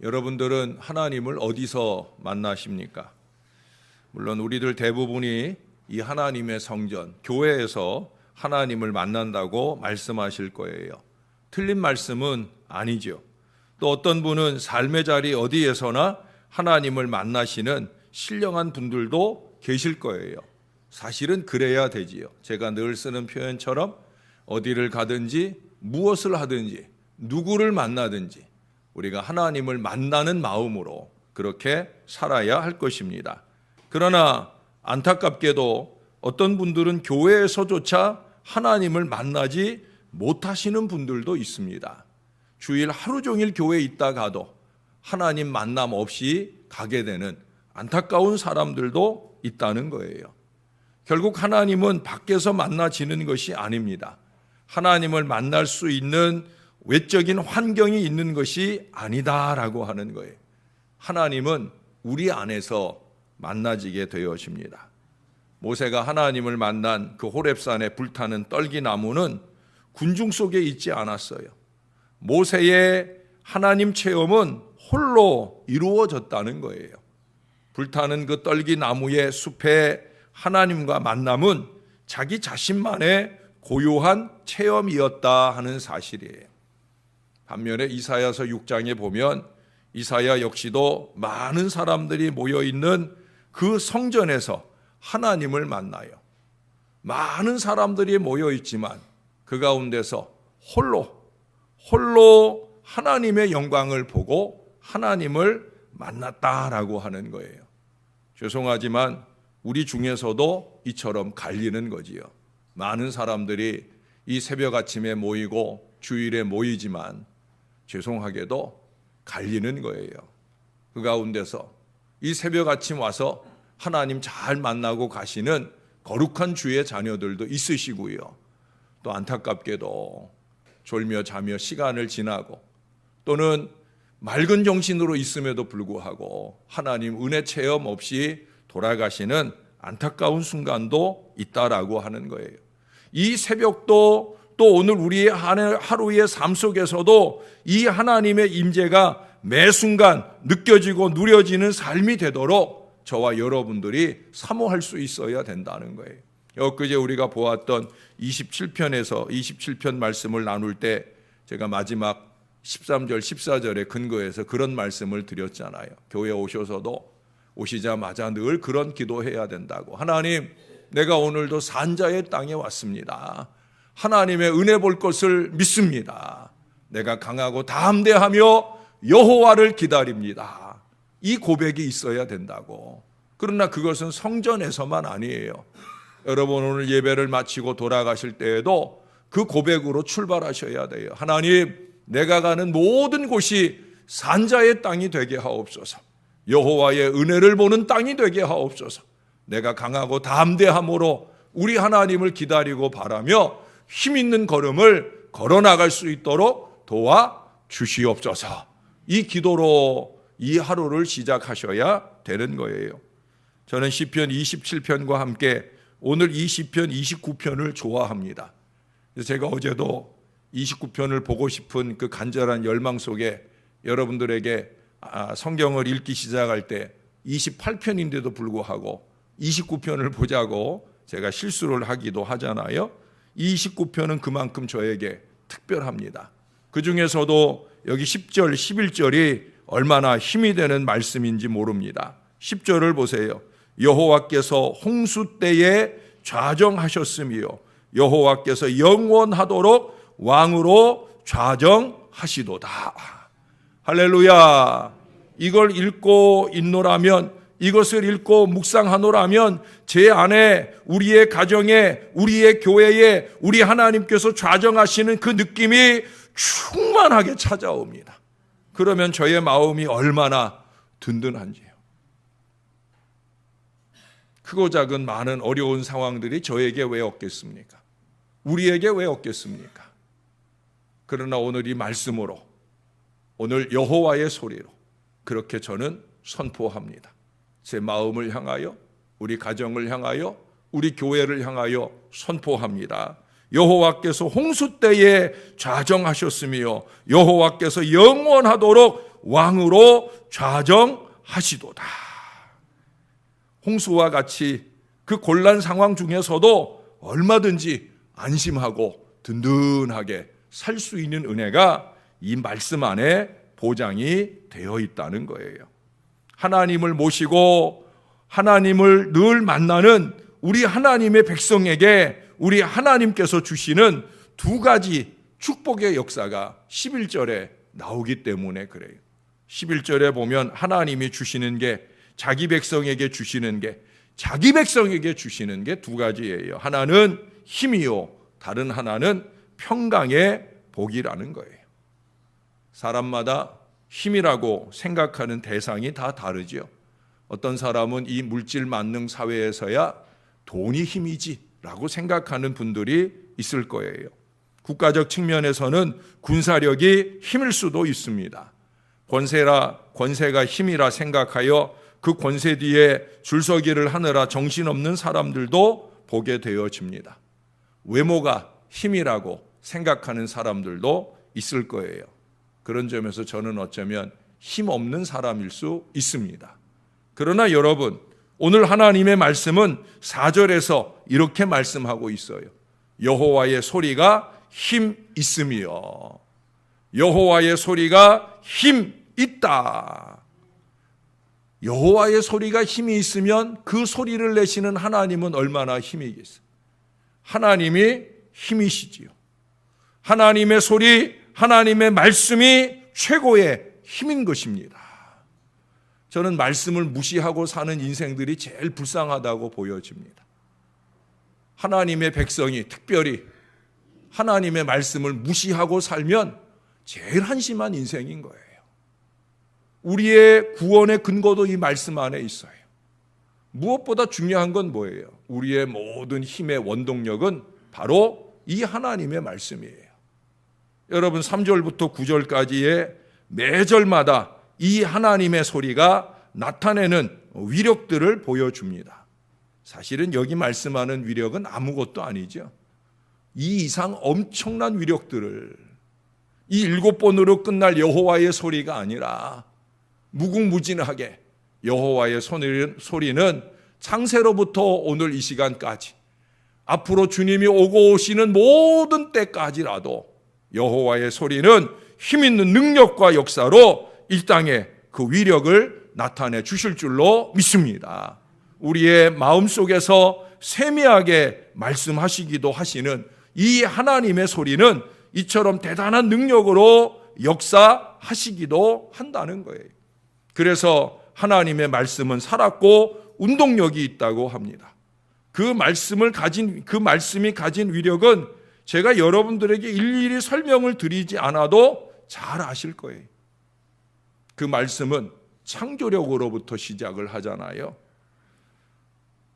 여러분들은 하나님을 어디서 만나십니까? 물론 우리들 대부분이 이 하나님의 성전, 교회에서 하나님을 만난다고 말씀하실 거예요. 틀린 말씀은 아니죠. 또 어떤 분은 삶의 자리 어디에서나 하나님을 만나시는 신령한 분들도 계실 거예요. 사실은 그래야 되지요. 제가 늘 쓰는 표현처럼 어디를 가든지 무엇을 하든지 누구를 만나든지 우리가 하나님을 만나는 마음으로 그렇게 살아야 할 것입니다. 그러나 안타깝게도 어떤 분들은 교회에서조차 하나님을 만나지 못하시는 분들도 있습니다. 주일 하루 종일 교회에 있다가도 하나님 만남 없이 가게 되는 안타까운 사람들도 있다는 거예요. 결국 하나님은 밖에서 만나지는 것이 아닙니다. 하나님을 만날 수 있는 외적인 환경이 있는 것이 아니다라고 하는 거예요. 하나님은 우리 안에서 만나지게 되어집니다. 모세가 하나님을 만난 그 호렙산에 불타는 떨기나무는 군중 속에 있지 않았어요. 모세의 하나님 체험은 홀로 이루어졌다는 거예요. 불타는 그 떨기나무의 숲에 하나님과 만남은 자기 자신만의 고요한 체험이었다 하는 사실이에요. 반면에 이사야서 6장에 보면 이사야 역시도 많은 사람들이 모여있는 그 성전에서 하나님을 만나요. 많은 사람들이 모여있지만 그 가운데서 홀로 하나님의 영광을 보고 하나님을 만났다라고 하는 거예요. 죄송하지만 우리 중에서도 이처럼 갈리는 거지요. 많은 사람들이 이 새벽 아침에 모이고 주일에 모이지만 죄송하게도 갈리는 거예요. 그 가운데서 이 새벽 아침 와서 하나님 잘 만나고 가시는 거룩한 주의 자녀들도 있으시고요. 또 안타깝게도 졸며 자며 시간을 지나고 또는 맑은 정신으로 있음에도 불구하고 하나님 은혜 체험 없이 돌아가시는 안타까운 순간도 있다라고 하는 거예요. 이 새벽도 또 오늘 우리의 하루의 삶 속에서도 이 하나님의 임재가 매 순간 느껴지고 누려지는 삶이 되도록 저와 여러분들이 사모할 수 있어야 된다는 거예요. 엊그제 우리가 보았던 27편 말씀을 나눌 때 제가 마지막 13절 14절에 근거해서 그런 말씀을 드렸잖아요. 교회 오셔서도 오시자마자 늘 그런 기도해야 된다고. 하나님, 내가 오늘도 산자의 땅에 왔습니다. 하나님의 은혜 볼 것을 믿습니다. 내가 강하고 담대하며 여호와를 기다립니다. 이 고백이 있어야 된다고. 그러나 그것은 성전에서만 아니에요. 여러분 오늘 예배를 마치고 돌아가실 때에도 그 고백으로 출발하셔야 돼요. 하나님, 내가 가는 모든 곳이 산자의 땅이 되게 하옵소서. 여호와의 은혜를 보는 땅이 되게 하옵소서. 내가 강하고 담대함으로 우리 하나님을 기다리고 바라며 힘 있는 걸음을 걸어나갈 수 있도록 도와주시옵소서. 이 기도로 이 하루를 시작하셔야 되는 거예요. 저는 시편 27편과 함께 오늘 이 시편 29편을 좋아합니다. 제가 어제도 29편을 보고 싶은 그 간절한 열망 속에 여러분들에게 성경을 읽기 시작할 때 28편인데도 불구하고 29편을 보자고 제가 실수를 하기도 하잖아요. 29편은 그만큼 저에게 특별합니다. 그 중에서도 여기 10절, 11절이 얼마나 힘이 되는 말씀인지 모릅니다. 10절을 보세요. 여호와께서 홍수 때에 좌정하셨으며 여호와께서 영원하도록 왕으로 좌정하시도다. 할렐루야. 이걸 읽고 있노라면, 이것을 읽고 묵상하노라면 제 안에, 우리의 가정에, 우리의 교회에 우리 하나님께서 좌정하시는 그 느낌이 충만하게 찾아옵니다. 그러면 저의 마음이 얼마나 든든한지요. 크고 작은 많은 어려운 상황들이 저에게 왜 없겠습니까? 우리에게 왜 없겠습니까? 그러나 오늘 이 말씀으로, 오늘 여호와의 소리로 그렇게 저는 선포합니다. 제 마음을 향하여, 우리 가정을 향하여, 우리 교회를 향하여 선포합니다. 여호와께서 홍수 때에 좌정하셨으며 여호와께서 영원하도록 왕으로 좌정하시도다. 홍수와 같이 그 곤란 상황 중에서도 얼마든지 안심하고 든든하게 살 수 있는 은혜가 이 말씀 안에 보장이 되어 있다는 거예요. 하나님을 모시고 하나님을 늘 만나는 우리 하나님의 백성에게 우리 하나님께서 주시는 두 가지 축복의 역사가 11절에 나오기 때문에 그래요. 11절에 보면 하나님이 주시는 게 자기 백성에게 주시는 게 자기 백성에게 주시는 게 두 가지예요. 하나는 힘이요, 다른 하나는 평강의 복이라는 거예요. 사람마다 힘이라고 생각하는 대상이 다 다르죠. 어떤 사람은 이 물질 만능 사회에서야 돈이 힘이지라고 생각하는 분들이 있을 거예요. 국가적 측면에서는 군사력이 힘일 수도 있습니다. 권세가 힘이라 생각하여 그 권세 뒤에 줄서기를 하느라 정신없는 사람들도 보게 되어집니다. 외모가 힘이라고 생각하는 사람들도 있을 거예요. 그런 점에서 저는 어쩌면 힘없는 사람일 수 있습니다. 그러나 여러분, 오늘 하나님의 말씀은 4절에서 이렇게 말씀하고 있어요. 여호와의 소리가 힘 있으며, 여호와의 소리가 힘 있다. 여호와의 소리가 힘이 있으면 그 소리를 내시는 하나님은 얼마나 힘이 있겠어요. 하나님이 힘이시지요. 하나님의 소리, 하나님의 말씀이 최고의 힘인 것입니다. 저는 말씀을 무시하고 사는 인생들이 제일 불쌍하다고 보여집니다. 하나님의 백성이 특별히 하나님의 말씀을 무시하고 살면 제일 한심한 인생인 거예요. 우리의 구원의 근거도 이 말씀 안에 있어요. 무엇보다 중요한 건 뭐예요? 우리의 모든 힘의 원동력은 바로 이 하나님의 말씀이에요. 여러분 3절부터 9절까지의 매절마다 이 하나님의 소리가 나타내는 위력들을 보여줍니다. 사실은 여기 말씀하는 위력은 아무것도 아니죠. 이 이상 엄청난 위력들을 이 7번으로 끝날 여호와의 소리가 아니라 무궁무진하게 여호와의 소리는 창세로부터 오늘 이 시간까지 앞으로 주님이 오고 오시는 모든 때까지라도 여호와의 소리는 힘있는 능력과 역사로 이 땅에 그 위력을 나타내 주실 줄로 믿습니다. 우리의 마음속에서 세미하게 말씀하시기도 하시는 이 하나님의 소리는 이처럼 대단한 능력으로 역사하시기도 한다는 거예요. 그래서 하나님의 말씀은 살았고 운동력이 있다고 합니다. 그 말씀이 가진 위력은 제가 여러분들에게 일일이 설명을 드리지 않아도 잘 아실 거예요. 그 말씀은 창조력으로부터 시작을 하잖아요.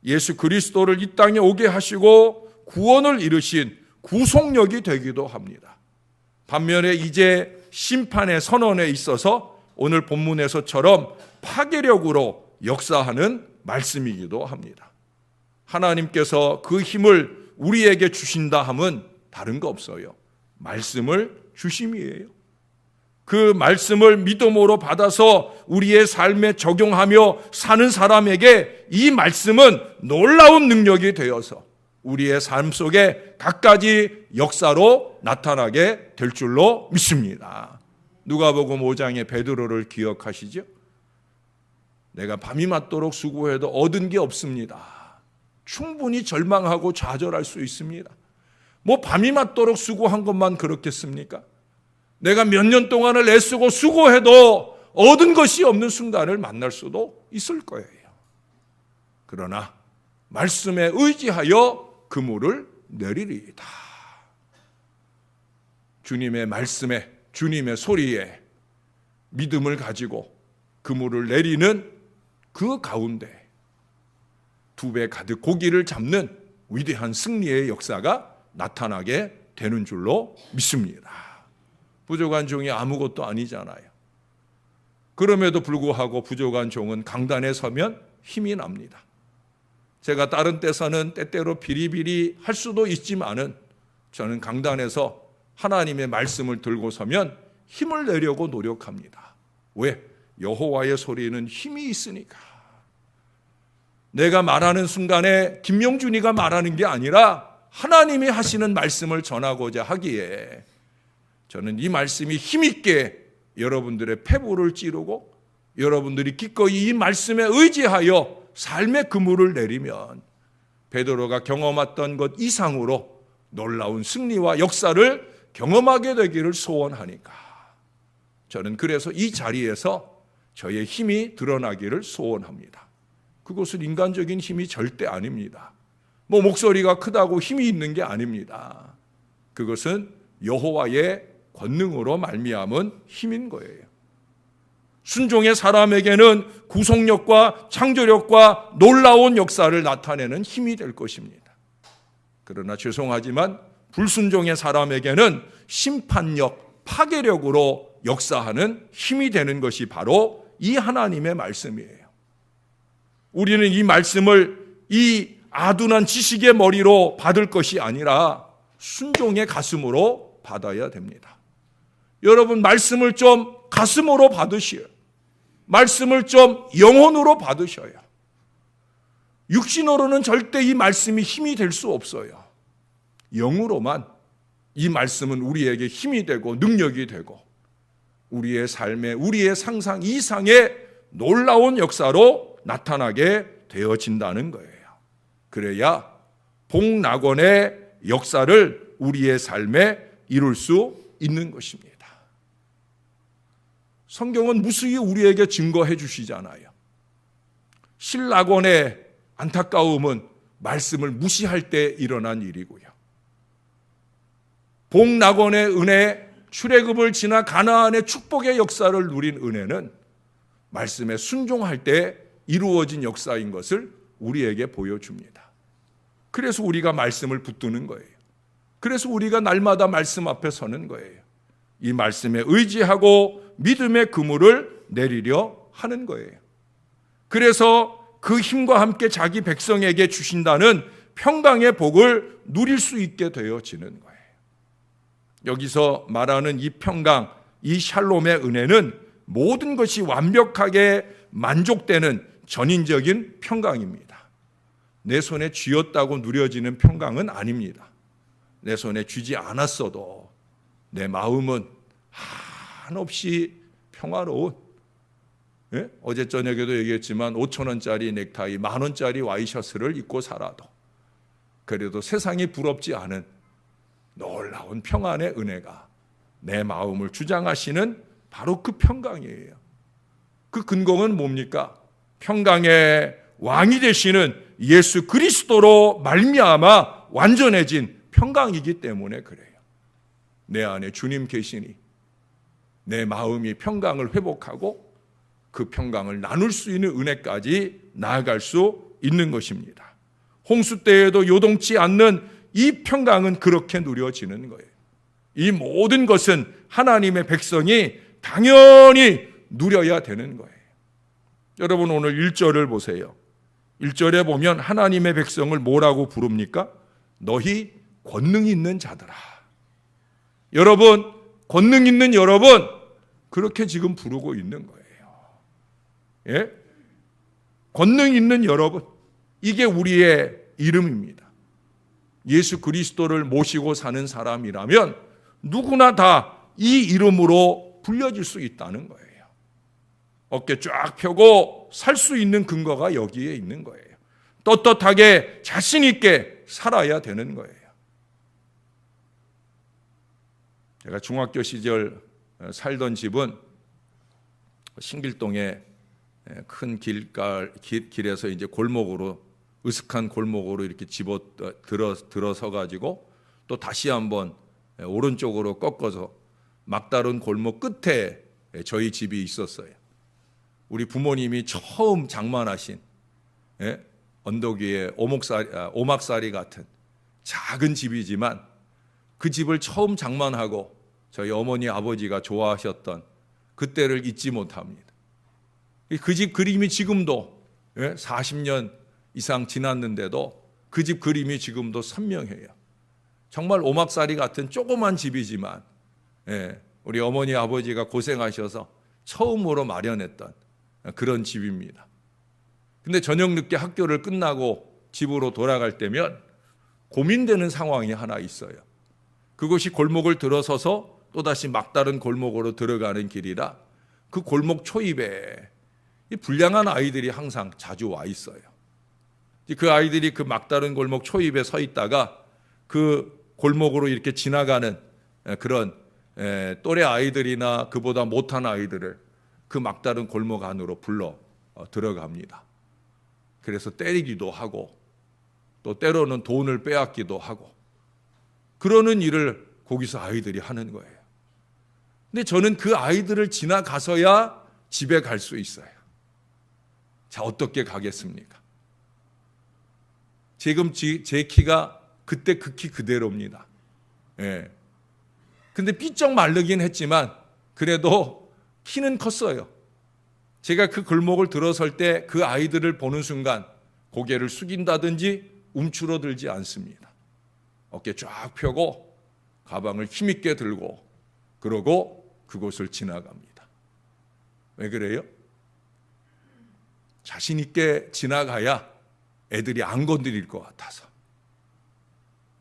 예수 그리스도를 이 땅에 오게 하시고 구원을 이루신 구속력이 되기도 합니다. 반면에 이제 심판의 선언에 있어서 오늘 본문에서처럼 파괴력으로 역사하는 말씀이기도 합니다. 하나님께서 그 힘을 우리에게 주신다 함은 다른 거 없어요. 말씀을 주심이에요. 그 말씀을 믿음으로 받아서 우리의 삶에 적용하며 사는 사람에게 이 말씀은 놀라운 능력이 되어서 우리의 삶 속에 갖가지 역사로 나타나게 될 줄로 믿습니다. 누가복음 5장의 베드로를 기억하시죠? 내가 밤이 맞도록 수고해도 얻은 게 없습니다. 충분히 절망하고 좌절할 수 있습니다. 뭐 밤이 맞도록 수고한 것만 그렇겠습니까? 내가 몇 년 동안을 애쓰고 수고해도 얻은 것이 없는 순간을 만날 수도 있을 거예요. 그러나 말씀에 의지하여 그물을 내리리이다. 주님의 말씀에, 주님의 소리에 믿음을 가지고 그물을 내리는 그 가운데 2배 가득 고기를 잡는 위대한 승리의 역사가 나타나게 되는 줄로 믿습니다. 부족한 종이 아무것도 아니잖아요. 그럼에도 불구하고 부족한 종은 강단에 서면 힘이 납니다. 제가 다른 때서는 때때로 비리비리 할 수도 있지만은 저는 강단에서 하나님의 말씀을 들고 서면 힘을 내려고 노력합니다. 왜? 여호와의 소리는 힘이 있으니까. 내가 말하는 순간에 김용준이가 말하는 게 아니라 하나님이 하시는 말씀을 전하고자 하기에 저는 이 말씀이 힘있게 여러분들의 폐부를 찌르고 여러분들이 기꺼이 이 말씀에 의지하여 삶의 그물을 내리면 베드로가 경험했던 것 이상으로 놀라운 승리와 역사를 경험하게 되기를 소원하니까 저는 그래서 이 자리에서 저의 힘이 드러나기를 소원합니다. 그것은 인간적인 힘이 절대 아닙니다. 목소리가 크다고 힘이 있는 게 아닙니다. 그것은 여호와의 권능으로 말미암은 힘인 거예요. 순종의 사람에게는 구속력과 창조력과 놀라운 역사를 나타내는 힘이 될 것입니다. 그러나 죄송하지만 불순종의 사람에게는 심판력, 파괴력으로 역사하는 힘이 되는 것이 바로 이 하나님의 말씀이에요. 우리는 이 말씀을 이 아둔한 지식의 머리로 받을 것이 아니라 순종의 가슴으로 받아야 됩니다. 여러분, 말씀을 좀 가슴으로 받으시오. 말씀을 좀 영혼으로 받으셔요. 육신으로는 절대 이 말씀이 힘이 될 수 없어요. 영으로만 이 말씀은 우리에게 힘이 되고 능력이 되고 우리의 삶에 우리의 상상 이상의 놀라운 역사로 나타나게 되어진다는 거예요. 그래야 복낙원의 역사를 우리의 삶에 이룰 수 있는 것입니다. 성경은 무수히 우리에게 증거해 주시잖아요. 신낙원의 안타까움은 말씀을 무시할 때 일어난 일이고요. 복낙원의 은혜, 출애굽을 지나 가나안의 축복의 역사를 누린 은혜는 말씀에 순종할 때 이루어진 역사인 것을 우리에게 보여줍니다. 그래서 우리가 말씀을 붙드는 거예요. 그래서 우리가 날마다 말씀 앞에 서는 거예요. 이 말씀에 의지하고 믿음의 그물을 내리려 하는 거예요. 그래서 그 힘과 함께 자기 백성에게 주신다는 평강의 복을 누릴 수 있게 되어지는 거예요. 여기서 말하는 이 평강, 이 샬롬의 은혜는 모든 것이 완벽하게 만족되는 전인적인 평강입니다. 내 손에 쥐었다고 누려지는 평강은 아닙니다. 내 손에 쥐지 않았어도 내 마음은 한없이 평화로운, 어제 저녁에도 얘기했지만 5,000원짜리 넥타이, 10,000원짜리 와이셔츠를 입고 살아도 그래도 세상이 부럽지 않은 놀라운 평안의 은혜가 내 마음을 주장하시는 바로 그 평강이에요. 그 근거는 뭡니까? 평강의 왕이 되시는 예수 그리스도로 말미암아 완전해진 평강이기 때문에 그래요. 내 안에 주님 계시니 내 마음이 평강을 회복하고 그 평강을 나눌 수 있는 은혜까지 나아갈 수 있는 것입니다. 홍수 때에도 요동치 않는 이 평강은 그렇게 누려지는 거예요. 이 모든 것은 하나님의 백성이 당연히 누려야 되는 거예요. 여러분, 오늘 1절을 보세요. 1절에 보면 하나님의 백성을 뭐라고 부릅니까? 너희 권능 있는 자들아. 여러분, 권능 있는 여러분, 그렇게 지금 부르고 있는 거예요. 예? 권능 있는 여러분, 이게 우리의 이름입니다. 예수 그리스도를 모시고 사는 사람이라면 누구나 다 이 이름으로 불려질 수 있다는 거예요. 어깨 쫙 펴고 살 수 있는 근거가 여기에 있는 거예요. 떳떳하게 자신 있게 살아야 되는 거예요. 제가 중학교 시절 살던 집은 신길동에 큰 길에서 이제 골목으로, 으슥한 골목으로 이렇게 들어서 가지고 또 다시 한번 오른쪽으로 꺾어서 막다른 골목 끝에 저희 집이 있었어요. 우리 부모님이 처음 장만하신 언덕 위에 오막살이 같은 작은 집이지만 그 집을 처음 장만하고 저희 어머니 아버지가 좋아하셨던 그때를 잊지 못합니다. 그 집 그림이 지금도 40년 이상 지났는데도 그 집 그림이 지금도 선명해요. 정말 오막살이 같은 조그만 집이지만 우리 어머니 아버지가 고생하셔서 처음으로 마련했던 그런 집입니다. 근데 저녁 늦게 학교를 끝나고 집으로 돌아갈 때면 고민되는 상황이 하나 있어요. 그것이 골목을 들어서서 또다시 막다른 골목으로 들어가는 길이라 그 골목 초입에 이 불량한 아이들이 항상 자주 와 있어요. 그 아이들이 그 막다른 골목 초입에 서 있다가 그 골목으로 이렇게 지나가는 그런 또래 아이들이나 그보다 못한 아이들을 그 막다른 골목 안으로 불러 들어갑니다. 그래서 때리기도 하고 또 때로는 돈을 빼앗기도 하고 그러는 일을 거기서 아이들이 하는 거예요. 근데 저는 그 아이들을 지나가서야 집에 갈 수 있어요. 자, 어떻게 가겠습니까? 지금 제 키가 그때 그 키 그대로입니다. 예. 근데 삐쩍 마르긴 했지만 그래도 키는 컸어요. 제가 그 골목을 들어설 때 그 아이들을 보는 순간 고개를 숙인다든지 움츠러들지 않습니다. 어깨 쫙 펴고 가방을 힘있게 들고 그러고 그곳을 지나갑니다. 왜 그래요? 자신 있게 지나가야 애들이 안 건드릴 것 같아서.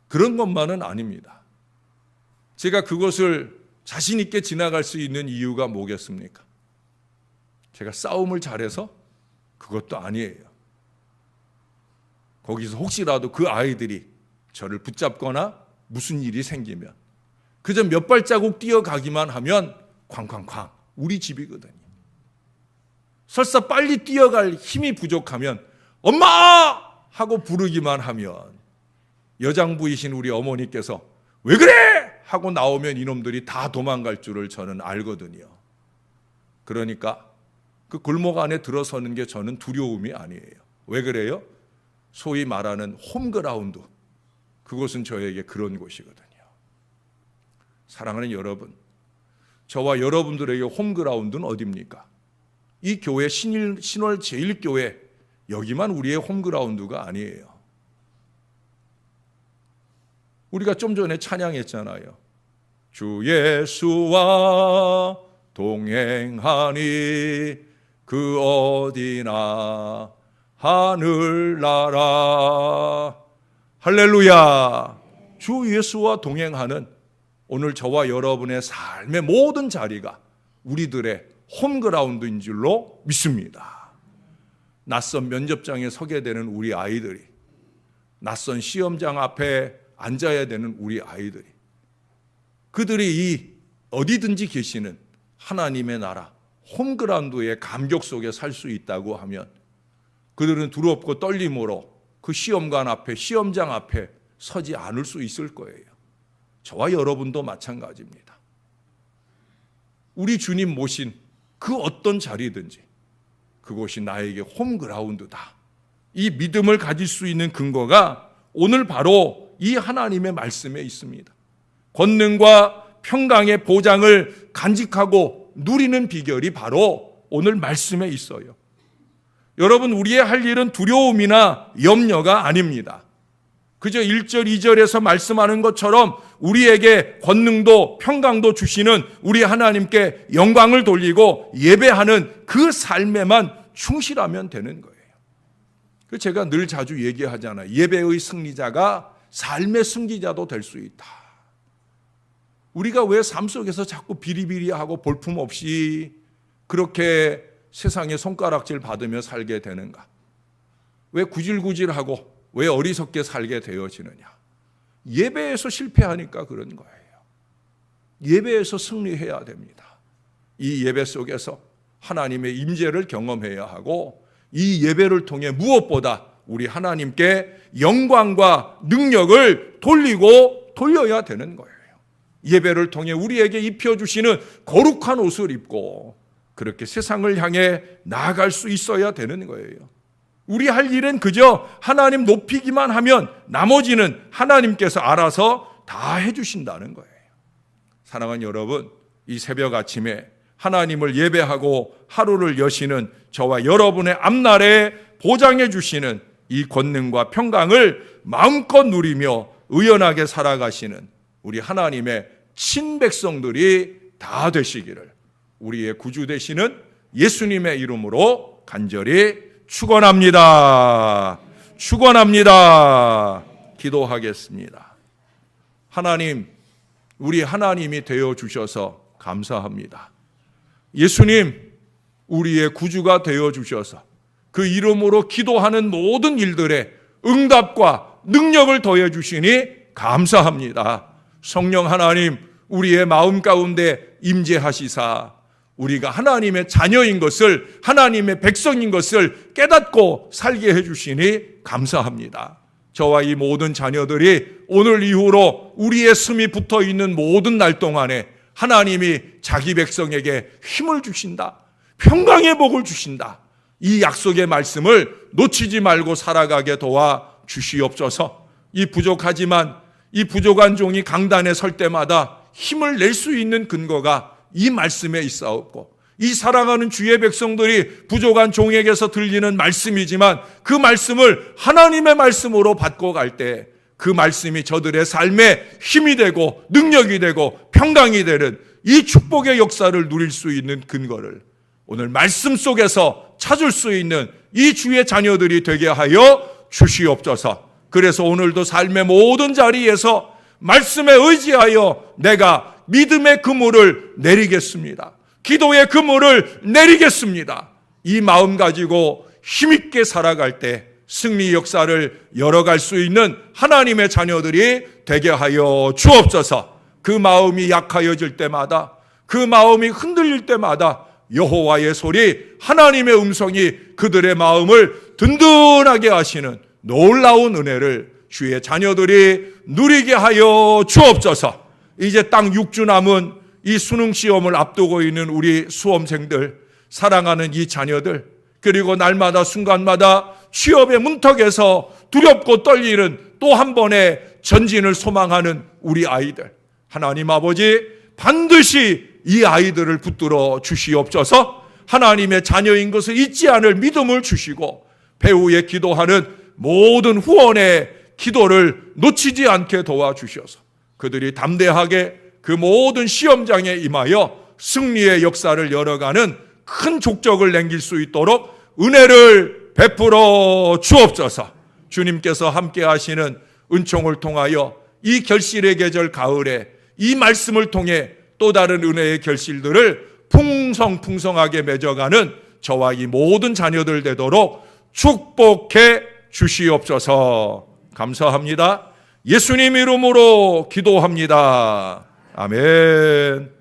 그런 것만은 아닙니다. 제가 그것을 자신 있게 지나갈 수 있는 이유가 뭐겠습니까? 제가 싸움을 잘해서? 그것도 아니에요. 거기서 혹시라도 그 아이들이 저를 붙잡거나 무슨 일이 생기면 그저 몇 발자국 뛰어가기만 하면 쾅쾅쾅 우리 집이거든요. 설사 빨리 뛰어갈 힘이 부족하면 엄마! 하고 부르기만 하면 여장부이신 우리 어머니께서 왜 그래! 하고 나오면 이놈들이 다 도망갈 줄을 저는 알거든요. 그러니까 그 골목 안에 들어서는 게 저는 두려움이 아니에요. 왜 그래요? 소위 말하는 홈그라운드, 그곳은 저에게 그런 곳이거든요. 사랑하는 여러분, 저와 여러분들에게 홈그라운드는 어디입니까? 이 교회 신월 제1교회, 여기만 우리의 홈그라운드가 아니에요. 우리가 좀 전에 찬양했잖아요. 주 예수와 동행하니 그 어디나 하늘나라. 할렐루야. 주 예수와 동행하는 오늘 저와 여러분의 삶의 모든 자리가 우리들의 홈그라운드인 줄로 믿습니다. 낯선 면접장에 서게 되는 우리 아이들이, 낯선 시험장 앞에 앉아야 되는 우리 아이들이, 그들이 어디든지 계시는 하나님의 나라 홈그라운드의 감격 속에 살 수 있다고 하면 그들은 두렵고 떨림으로 그 시험관 앞에, 시험장 앞에 서지 않을 수 있을 거예요. 저와 여러분도 마찬가지입니다. 우리 주님 모신 그 어떤 자리든지 그곳이 나에게 홈그라운드다. 이 믿음을 가질 수 있는 근거가 오늘 바로 이 하나님의 말씀에 있습니다. 권능과 평강의 보장을 간직하고 누리는 비결이 바로 오늘 말씀에 있어요. 여러분, 우리의 할 일은 두려움이나 염려가 아닙니다. 그저 1절, 2절에서 말씀하는 것처럼 우리에게 권능도 평강도 주시는 우리 하나님께 영광을 돌리고 예배하는 그 삶에만 충실하면 되는 거예요. 그래서 제가 늘 자주 얘기하잖아요. 예배의 승리자가 삶의 승리자도 될 수 있다. 우리가 왜 삶 속에서 자꾸 비리비리하고 볼품없이 그렇게 세상에 손가락질 받으며 살게 되는가? 왜 구질구질하고 왜 어리석게 살게 되어지느냐? 예배에서 실패하니까 그런 거예요. 예배에서 승리해야 됩니다. 이 예배 속에서 하나님의 임재를 경험해야 하고 이 예배를 통해 무엇보다 우리 하나님께 영광과 능력을 돌려야 되는 거예요. 예배를 통해 우리에게 입혀주시는 거룩한 옷을 입고 그렇게 세상을 향해 나아갈 수 있어야 되는 거예요. 우리 할 일은 그저 하나님 높이기만 하면 나머지는 하나님께서 알아서 다 해주신다는 거예요. 사랑하는 여러분, 이 새벽 아침에 하나님을 예배하고 하루를 여시는 저와 여러분의 앞날에 보장해 주시는 이 권능과 평강을 마음껏 누리며 의연하게 살아가시는 우리 하나님의 친백성들이 다 되시기를 우리의 구주 되시는 예수님의 이름으로 간절히 축원합니다. 축원합니다. 기도하겠습니다. 하나님, 우리 하나님이 되어 주셔서 감사합니다. 예수님, 우리의 구주가 되어 주셔서 그 이름으로 기도하는 모든 일들에 응답과 능력을 더해 주시니 감사합니다. 성령 하나님, 우리의 마음 가운데 임재하시사 우리가 하나님의 자녀인 것을, 하나님의 백성인 것을 깨닫고 살게 해 주시니 감사합니다. 저와 이 모든 자녀들이 오늘 이후로 우리의 숨이 붙어 있는 모든 날 동안에 하나님이 자기 백성에게 힘을 주신다, 평강의 복을 주신다, 이 약속의 말씀을 놓치지 말고 살아가게 도와 주시옵소서. 이 부족하지만 이 부족한 종이 강단에 설 때마다 힘을 낼 수 있는 근거가 이 말씀에 있사옵고, 이 사랑하는 주의 백성들이 부족한 종에게서 들리는 말씀이지만 그 말씀을 하나님의 말씀으로 받고 갈 때 그 말씀이 저들의 삶에 힘이 되고 능력이 되고 평강이 되는 이 축복의 역사를 누릴 수 있는 근거를 오늘 말씀 속에서 찾을 수 있는 이 주의 자녀들이 되게 하여 주시옵소서. 그래서 오늘도 삶의 모든 자리에서 말씀에 의지하여 내가 믿음의 그물을 내리겠습니다. 기도의 그물을 내리겠습니다. 이 마음 가지고 힘있게 살아갈 때 승리 역사를 열어갈 수 있는 하나님의 자녀들이 되게 하여 주옵소서. 그 마음이 약하여질 때마다, 그 마음이 흔들릴 때마다 여호와의 소리, 하나님의 음성이 그들의 마음을 든든하게 하시는 놀라운 은혜를 주의 자녀들이 누리게 하여 주옵소서. 이제 딱 6주 남은 이 수능 시험을 앞두고 있는 우리 수험생들, 사랑하는 이 자녀들, 그리고 날마다 순간마다 취업의 문턱에서 두렵고 떨리는 또 한 번의 전진을 소망하는 우리 아이들, 하나님 아버지 반드시 이 아이들을 붙들어 주시옵소서. 하나님의 자녀인 것을 잊지 않을 믿음을 주시고 배후에 기도하는 모든 후원의 기도를 놓치지 않게 도와주셔서 그들이 담대하게 그 모든 시험장에 임하여 승리의 역사를 열어가는 큰 족적을 남길 수 있도록 은혜를 베풀어 주옵소서. 주님께서 함께 하시는 은총을 통하여 이 결실의 계절 가을에 이 말씀을 통해 또 다른 은혜의 결실들을 풍성풍성하게 맺어가는 저와 이 모든 자녀들 되도록 축복해 주시옵소서. 감사합니다. 예수님 이름으로 기도합니다. 아멘.